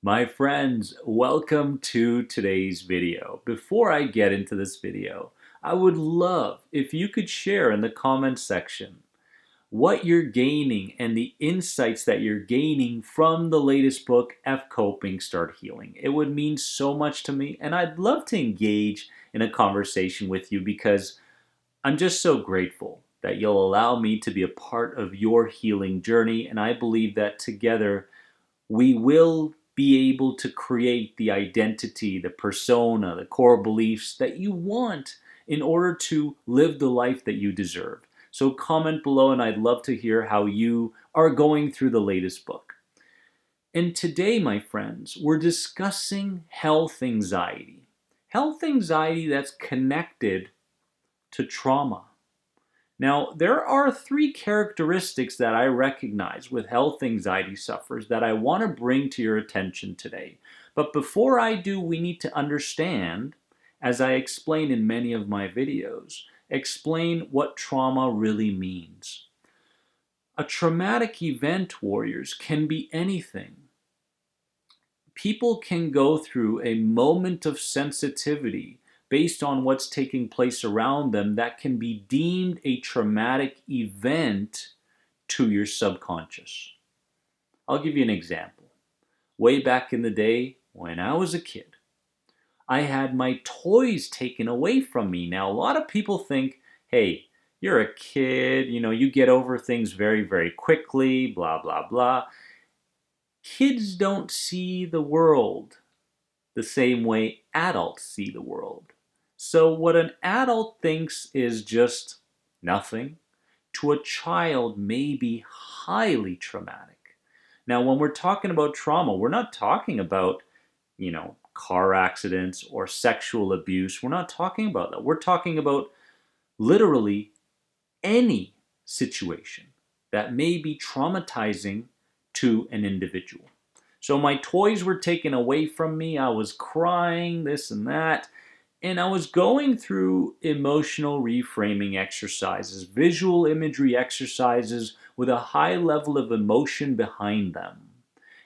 My friends, welcome to today's video. Before I get into this video, I would love if you could share in the comments section what you're gaining and the insights that you're gaining from the latest book, F Coping, Start Healing. It would mean so much to me, and I'd love to engage in a conversation with you because I'm just so grateful that you'll allow me to be a part of your healing journey, and I believe that together we will be able to create the identity, the persona, the core beliefs that you want in order to live the life that you deserve. So comment below and I'd love to hear how you are going through the latest book. And today, my friends, we're discussing health anxiety. Health anxiety that's connected to trauma. Now, there are three characteristics that I recognize with health anxiety sufferers that I want to bring to your attention today. But before I do, we need to understand, as I explain in many of my videos, explain what trauma really means. A traumatic event, warriors, can be anything. People can go through a moment of sensitivity based on what's taking place around them that can be deemed a traumatic event to your subconscious. I'll give you an example. Way back in the day when I was a kid, I had my toys taken away from me. Now, a lot of people think, hey, you're a kid, you get over things very, very quickly, blah, blah, blah. Kids don't see the world the same way adults see the world. So what an adult thinks is just nothing, to a child may be highly traumatic. Now, when we're talking about trauma, we're not talking about, car accidents or sexual abuse. We're not talking about that. We're talking about literally any situation that may be traumatizing to an individual. So my toys were taken away from me. I was crying, this and that. And I was going through emotional reframing exercises, visual imagery exercises with a high level of emotion behind them.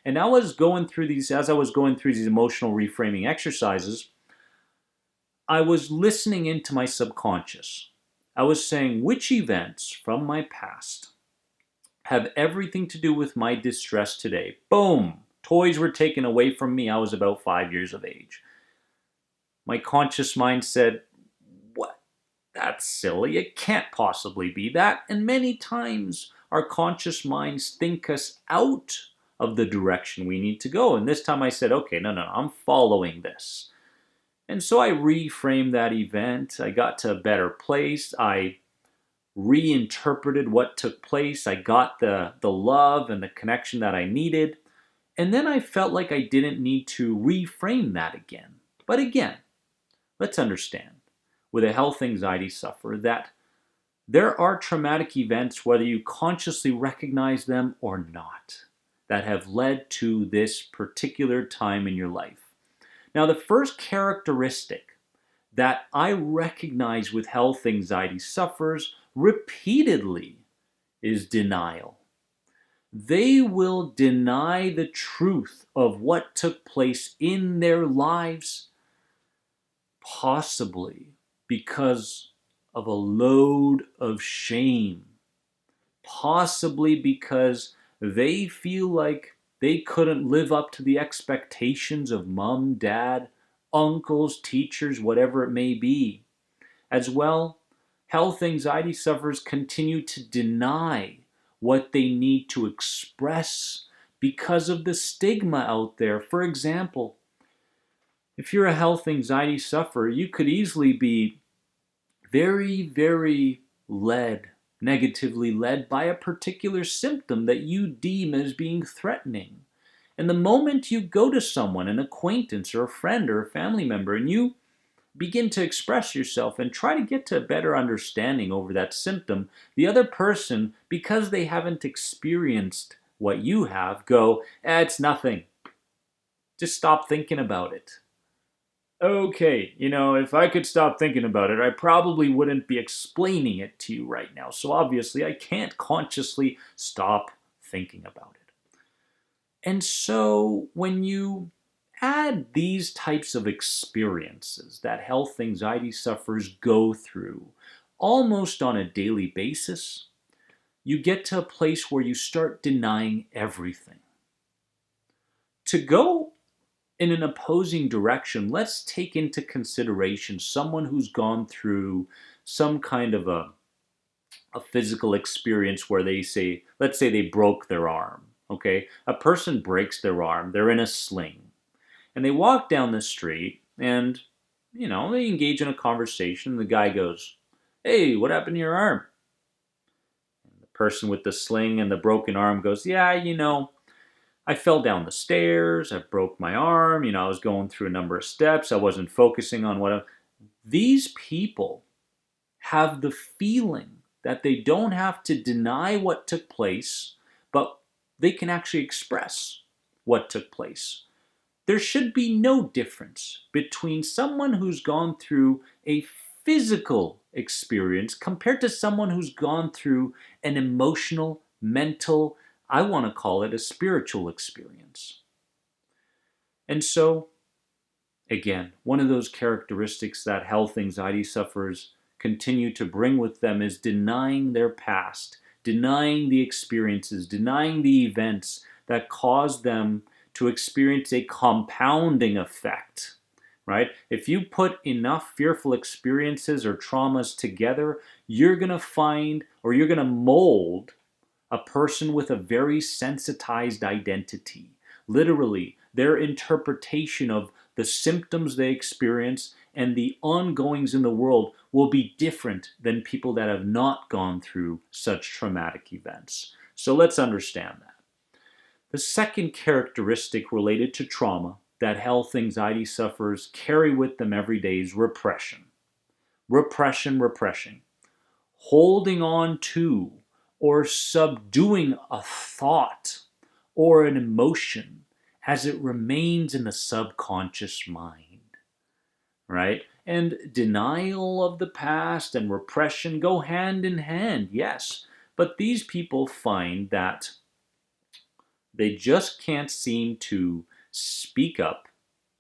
And as I was going through these emotional reframing exercises, I was listening into my subconscious. I was saying, which events from my past have everything to do with my distress today? Boom! Toys were taken away from me. I was about 5 years of age. My conscious mind said, what? That's silly. It can't possibly be that. And many times our conscious minds think us out of the direction we need to go. And this time I said, okay, no, I'm following this. And so I reframed that event. I got to a better place. I reinterpreted what took place. I got the love and the connection that I needed. And then I felt like I didn't need to reframe that again. But again, let's understand, with a health anxiety sufferer, that there are traumatic events, whether you consciously recognize them or not, that have led to this particular time in your life. Now, the first characteristic that I recognize with health anxiety sufferers repeatedly is denial. They will deny the truth of what took place in their lives, possibly because of a load of shame, possibly because they feel like they couldn't live up to the expectations of mom, dad, uncles, teachers, whatever it may be. As well, health anxiety sufferers continue to deny what they need to express because of the stigma out there. For example, if you're a health anxiety sufferer, you could easily be very, very negatively led by a particular symptom that you deem as being threatening. And the moment you go to someone, an acquaintance or a friend or a family member, and you begin to express yourself and try to get to a better understanding over that symptom, the other person, because they haven't experienced what you have, go, it's nothing. Just stop thinking about it. Okay, if I could stop thinking about it, I probably wouldn't be explaining it to you right now. So obviously, I can't consciously stop thinking about it. And so when you add these types of experiences that health anxiety sufferers go through almost on a daily basis, you get to a place where you start denying everything. To go in an opposing direction, let's take into consideration someone who's gone through some kind of a physical experience where they say, let's say they broke their arm. Okay, a person breaks their arm, they're in a sling, and they walk down the street and, they engage in a conversation. The guy goes, "Hey, what happened to your arm?" And the person with the sling and the broken arm goes, "Yeah, I fell down the stairs, I broke my arm, I was going through a number of steps, I wasn't focusing on These people have the feeling that they don't have to deny what took place, but they can actually express what took place. There should be no difference between someone who's gone through a physical experience compared to someone who's gone through an emotional, mental, I want to call it a spiritual experience. And so, again, one of those characteristics that health anxiety sufferers continue to bring with them is denying their past, denying the experiences, denying the events that cause them to experience a compounding effect, right? If you put enough fearful experiences or traumas together, you're going to find, or you're going to mold a person with a very sensitized identity. Literally, their interpretation of the symptoms they experience and the ongoings in the world will be different than people that have not gone through such traumatic events. So let's understand that. The second characteristic related to trauma that health anxiety sufferers carry with them every day is repression. Repression. Holding on to or subduing a thought or an emotion as it remains in the subconscious mind, right? And denial of the past and repression go hand in hand, yes. But these people find that they just can't seem to speak up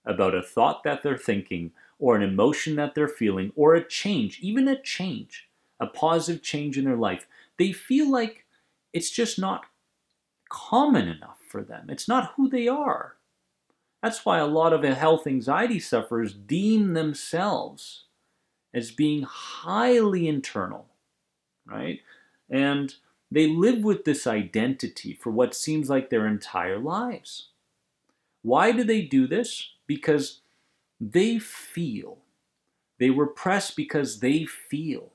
about a thought that they're thinking or an emotion that they're feeling or a change, even a change, a positive change in their life. They feel like it's just not common enough for them. It's not who they are. That's why a lot of health anxiety sufferers deem themselves as being highly internal, right? And they live with this identity for what seems like their entire lives. Why do they do this? Because they feel, they repress because they feel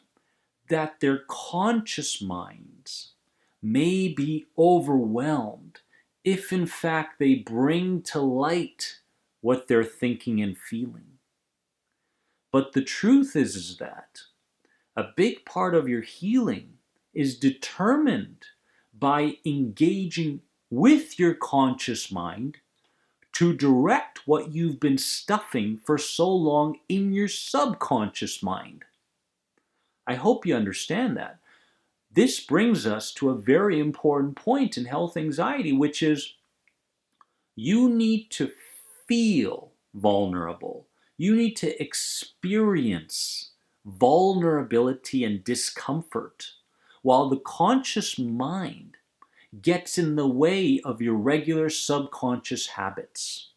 that their conscious minds may be overwhelmed if in fact they bring to light what they're thinking and feeling. But the truth is that a big part of your healing is determined by engaging with your conscious mind to direct what you've been stuffing for so long in your subconscious mind. I hope you understand that. This brings us to a very important point in health anxiety, which is you need to feel vulnerable. You need to experience vulnerability and discomfort while the conscious mind gets in the way of your regular subconscious habits.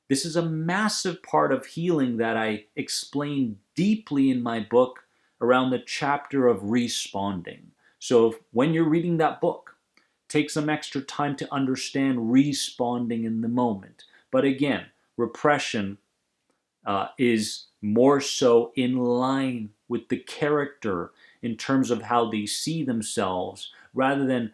This is a massive part of healing that I explain deeply in my book around the chapter of responding. So when you're reading that book, take some extra time to understand responding in the moment. But again, repression is more so in line with the character in terms of how they see themselves rather than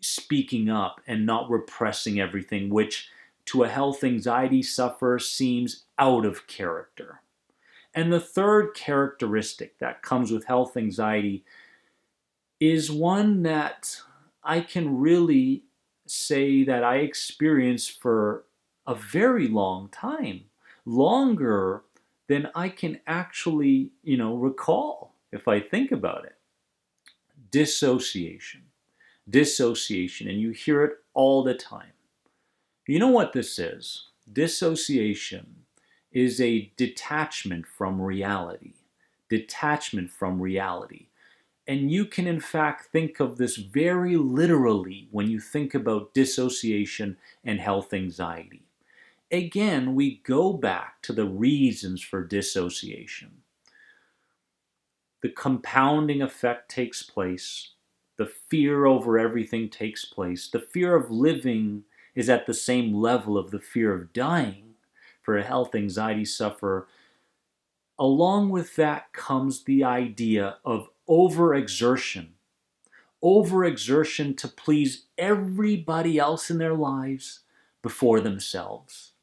speaking up and not repressing everything, which to a health anxiety sufferer seems out of character. And the third characteristic that comes with health anxiety is one that I can really say that I experienced for a very long time, longer than I can actually, recall if I think about it. Dissociation. And you hear it all the time. You know what this is? Dissociation is a detachment from reality. Detachment from reality. And you can, in fact, think of this very literally when you think about dissociation and health anxiety. Again, we go back to the reasons for dissociation. The compounding effect takes place. The fear over everything takes place. The fear of living is at the same level of the fear of dying for a health anxiety sufferer. Along with that comes the idea of overexertion. Overexertion to please everybody else in their lives before themselves.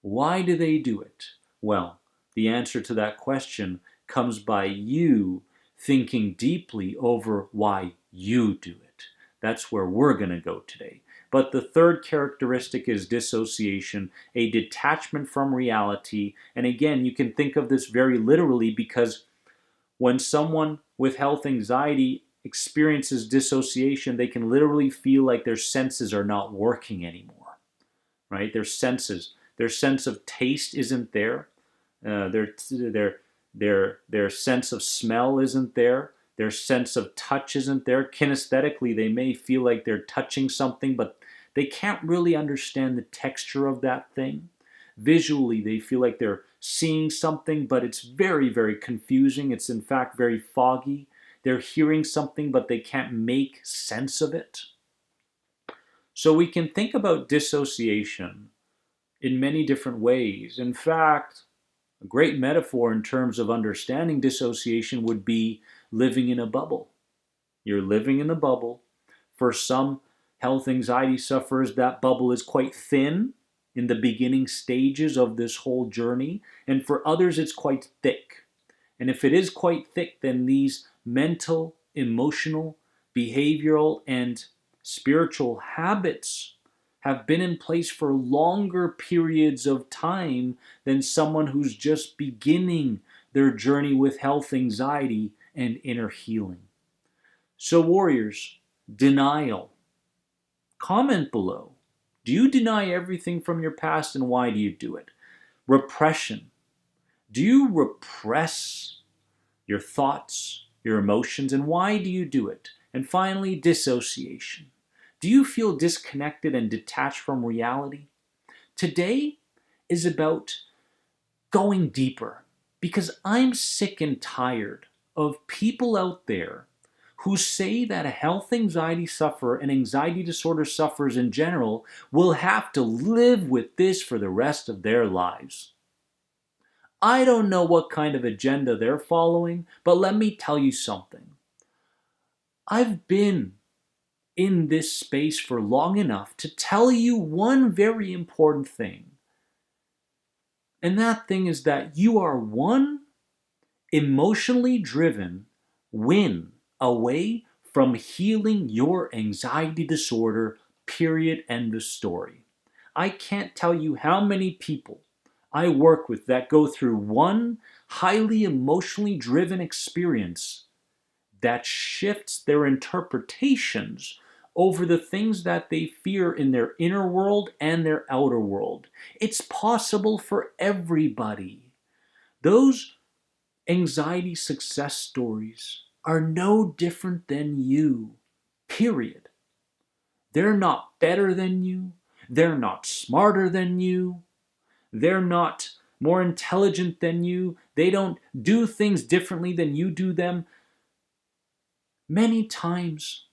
Why do they do it? Well, the answer to that question comes by you thinking deeply over why you do it. That's where we're going to go today. But the third characteristic is dissociation, a detachment from reality. And again, you can think of this very literally because when someone with health anxiety experiences dissociation, they can literally feel like their senses are not working anymore, right? Their senses, their sense of taste isn't there. Their sense of smell isn't there. Their sense of touch isn't there. Kinesthetically, they may feel like they're touching something, but they can't really understand the texture of that thing. Visually, they feel like they're seeing something, but it's very, very confusing. It's in fact very foggy. They're hearing something, but they can't make sense of it. So we can think about dissociation in many different ways. In fact, a great metaphor in terms of understanding dissociation would be living in a bubble. You're living in a bubble. For some health anxiety sufferers, that bubble is quite thin in the beginning stages of this whole journey, and for others, it's quite thick. And if it is quite thick, then these mental, emotional, behavioral, and spiritual habits have been in place for longer periods of time than someone who's just beginning their journey with health anxiety and inner healing. So, warriors, denial. Comment below. Do you deny everything from your past, and why do you do it? Repression. Do you repress your thoughts, your emotions, and why do you do it? And finally, dissociation. Do you feel disconnected and detached from reality? Today is about going deeper because I'm sick and tired of people out there who say that a health anxiety sufferer and anxiety disorder sufferers in general will have to live with this for the rest of their lives. I don't know what kind of agenda they're following, but let me tell you something. I've been in this space for long enough to tell you one very important thing. And that thing is that you are one emotionally driven win away from healing your anxiety disorder, period, end of story. I can't tell you how many people I work with that go through one highly emotionally driven experience that shifts their interpretations over the things that they fear in their inner world and their outer world. It's possible for everybody. Those anxiety success stories are no different than you, period. They're not better than you. They're not smarter than you. They're not more intelligent than you. They don't do things differently than you do them. Many times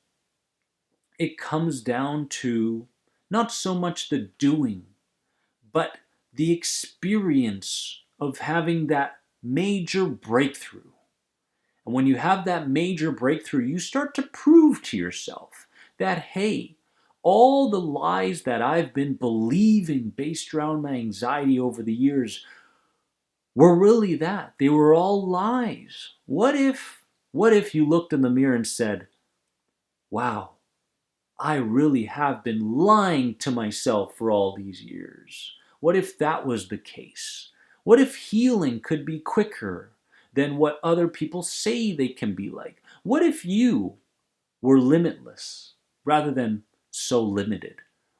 it comes down to not so much the doing, but the experience of having that major breakthrough. And when you have that major breakthrough, you start to prove to yourself that, hey, all the lies that I've been believing based around my anxiety over the years were really that. They were all lies. What if you looked in the mirror and said, wow, I really have been lying to myself for all these years? What if that was the case? What if healing could be quicker than what other people say they can be like? What if you were limitless rather than so limited?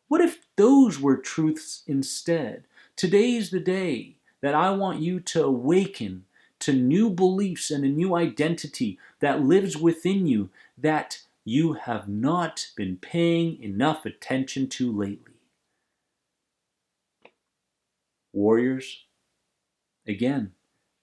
What if those were truths instead? Today's the day that I want you to awaken to new beliefs and a new identity that lives within you that you have not been paying enough attention to lately. Warriors, again,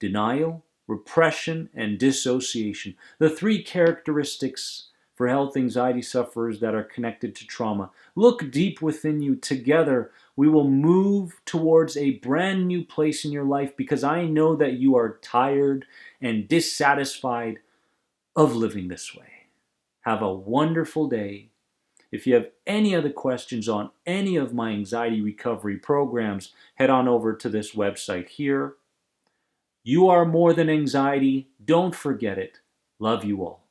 denial, repression, and dissociation. The three characteristics for health anxiety sufferers that are connected to trauma. Look deep within you. Together, we will move towards a brand new place in your life because I know that you are tired and dissatisfied of living this way. Have a wonderful day. If you have any other questions on any of my anxiety recovery programs, head on over to this website here. You are more than anxiety. Don't forget it. Love you all.